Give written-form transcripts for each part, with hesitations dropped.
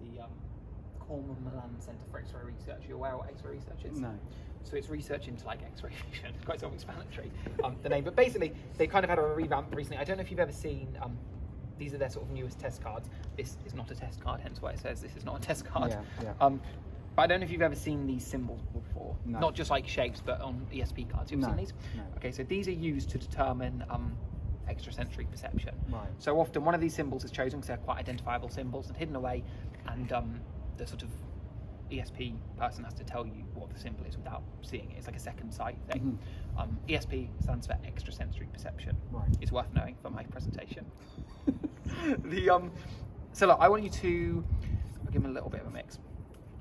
the Cornwall Milan Centre for X-ray Research. Are you aware what X-ray research is? No. So it's research into like X-ray fusion. It's quite self-explanatory, the name. But basically, they kind of had a revamp recently. I don't know if you've ever seen. These are their sort of newest test cards. This is not a test card, hence why it says this is not a test card. Yeah. But I don't know if you've ever seen these symbols before. No. Not just like shapes, but on ESP cards. You've seen these? No. Okay, so these are used to determine extrasensory perception. Right. So often one of these symbols is chosen because they're quite identifiable symbols and hidden away, and the sort of ESP person has to tell you what the symbol is without seeing it. It's like a second sight thing. ESP stands for extrasensory perception. Right. It's worth knowing for my presentation. So look, I want you to, I'll give them a little bit of a mix.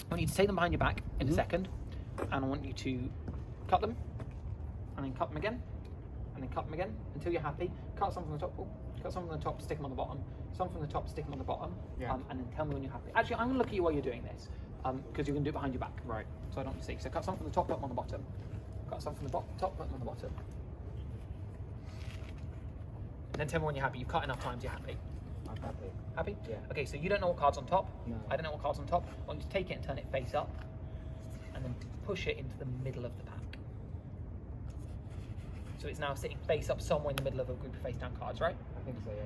I want you to take them behind your back in a second, and I want you to cut them, and then cut them again, and then cut them again until you're happy. Cut some from the top, cut some from the top, stick them on the bottom. Some from the top, stick them on the bottom, and then tell me when you're happy. Actually, I'm going to look at you while you're doing this, because you're going to do it behind your back. Right. So I don't see. So cut some from the top, put them on the bottom. Cut some from the top, put them on the bottom. And then tell me when you're happy. You've cut enough times, you're happy. I'm happy. Happy? Yeah. Okay, so you don't know what card's on top. No. I don't know what card's on top. I want you to take it and turn it face up, and then push it into the middle of the pack. So it's now sitting face up somewhere in the middle of a group of face down cards, right? I think so, yeah.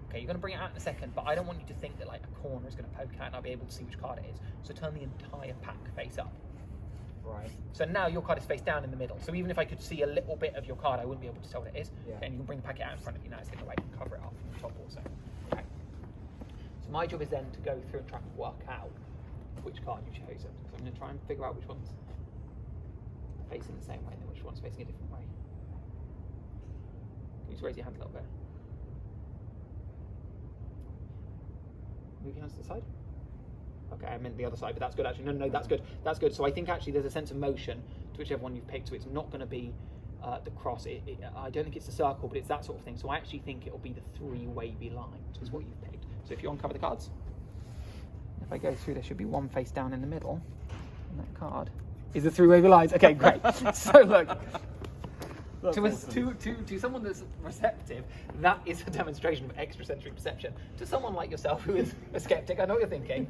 Okay, you're going to bring it out in a second, but I don't want you to think that like a corner is going to poke out and I'll be able to see which card it is. So turn the entire pack face up. Right. So now your card is face down in the middle. So even if I could see a little bit of your card, I wouldn't be able to tell what it is. Yeah. Okay, and you can bring the packet out in front of you now, it's in the way, and cover it up from the top also. Okay. So my job is then to go through and try and work out which card you've chosen. So I'm going to try and figure out which one's facing the same way and then which one's facing a different way. Can you just raise your hand a little bit? Move your hands to the side. Okay, I meant the other side, but that's good actually. No, that's good. That's good. So I think actually there's a sense of motion to whichever one you've picked. So it's not going to be the cross. I don't think it's a circle, but it's that sort of thing. So I actually think it'll be the three wavy lines is what you've picked. So if you uncover the cards, if I go through, there should be one face down in the middle, and that card is the three wavy lines. Okay, great. So look. To someone that's receptive, that is a demonstration of extrasensory perception. To someone like yourself who is a skeptic, I know what you're thinking,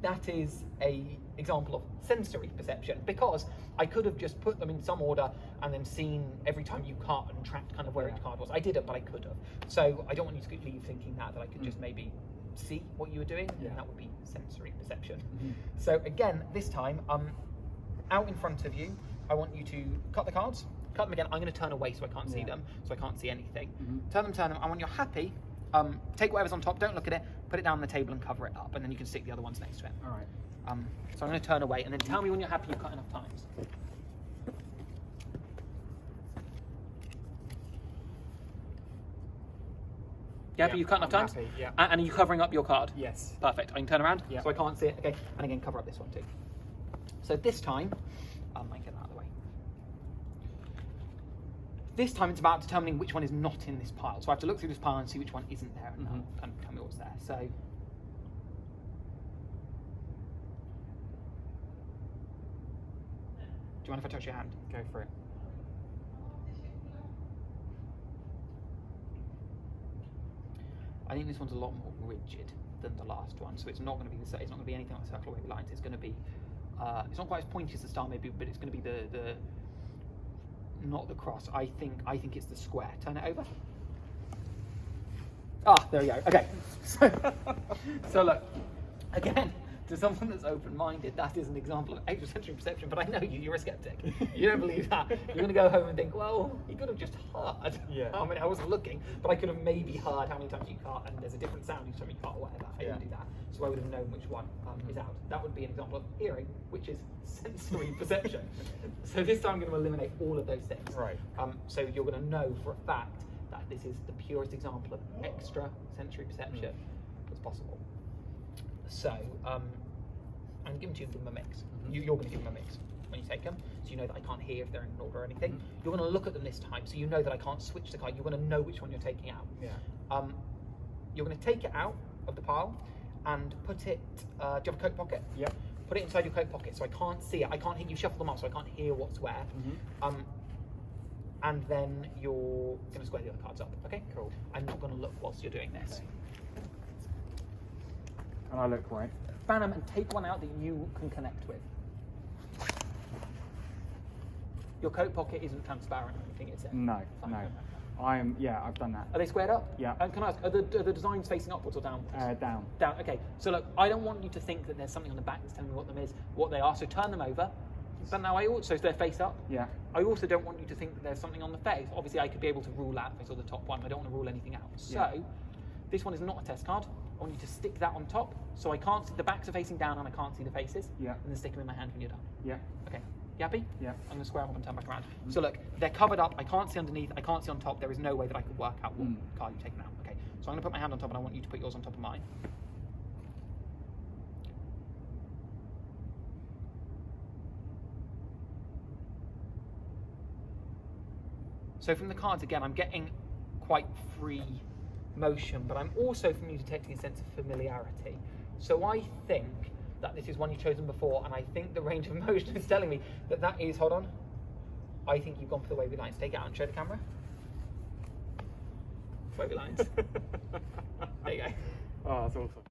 that is a example of sensory perception, because I could have just put them in some order and then seen every time you cut and tracked kind of where each card was. I didn't, but I could have. So I don't want you to leave thinking that I could just maybe see what you were doing, and that would be sensory perception. So again, this time, out in front of you, I want you to cut the cards. Cut them again. I'm going to turn away so I can't see them, so I can't see anything. Turn them. And when you're happy, take whatever's on top, don't look at it, put it down on the table and cover it up, and then you can stick the other ones next to it. All right. So I'm going to turn away, and then tell me when you're happy you've cut enough times. You happy you've cut enough times? Happy, yeah. And are you covering up your card? Yes. Perfect. I can turn around, Yeah. so I can't see it. Okay, and again, cover up this one too. So this time, I can get that out of the way. This time it's about determining which one is not in this pile. So I have to look through this pile and see which one isn't there and tell me what's there. So do you mind if I touch your hand? Go for it. I think this one's a lot more rigid than the last one, so it's not going to be it's not going to be anything like circular wavy lines. It's going to be it's not quite as pointy as the star maybe, but it's going to be the not the cross. I think it's the square. Turn it over. Ah, there we go. Okay. So look, again, to someone that's open-minded, that is an example of extrasensory perception, but I know you're a skeptic. You don't believe that. You're going to go home and think, well, you could have just heard. Yeah. I mean, I wasn't looking, but I could have maybe heard how many times you cut, and there's a different sound each time you cut or whatever. I didn't do that. So I would have known which one is out. That would be an example of hearing, which is sensory perception. So this time I'm going to eliminate all of those things. Right. So you're going to know for a fact that this is the purest example of extrasensory perception that's possible. So, I'm giving them a mix. You're going to give them a mix when you take them, so you know that I can't hear if they're in an order or anything. You're going to look at them this time, so you know that I can't switch the card. You're going to know which one you're taking out. Yeah. You're going to take it out of the pile and put it. Do you have a coat pocket? Yep. Put it inside your coat pocket, so I can't see it. I can't hear you shuffle them up, so I can't hear what's where. And then you're going to square the other cards up. Okay. Cool. I'm not going to look whilst you're doing this. And I look right. Fan them and take one out that you can connect with. Your coat pocket isn't transparent or anything, is it? No, Fine, no. fine. Yeah, I've done that. Are they squared up? Yeah. And can I ask, are the designs facing upwards or downwards? Down. Down, okay. So look, I don't want you to think that there's something on the back that's telling me what they are. So turn them over. But now so they're face up. Yeah. I also don't want you to think that there's something on the face. Obviously, I could be able to rule out if I saw the top one. I don't want to rule anything out. Yeah. So this one is not a test card. I want you to stick that on top, so I can't see the backs are facing down and I can't see the faces. Yeah. And then stick them in my hand when you're done. Yeah. Okay. You happy? Yeah. I'm gonna square them up and turn back around. So look, they're covered up. I can't see underneath. I can't see on top. There is no way that I could work out what card you've taken out. Okay. So I'm gonna put my hand on top, and I want you to put yours on top of mine. So from the cards, again, I'm getting quite free motion, but I'm also from you detecting a sense of familiarity. So I think that this is one you've chosen before, and I think the range of motion is telling me that that is, hold on, I think you've gone for the wavy lines. Take it out and show the camera. Wavy lines. There you go. Oh, that's awesome.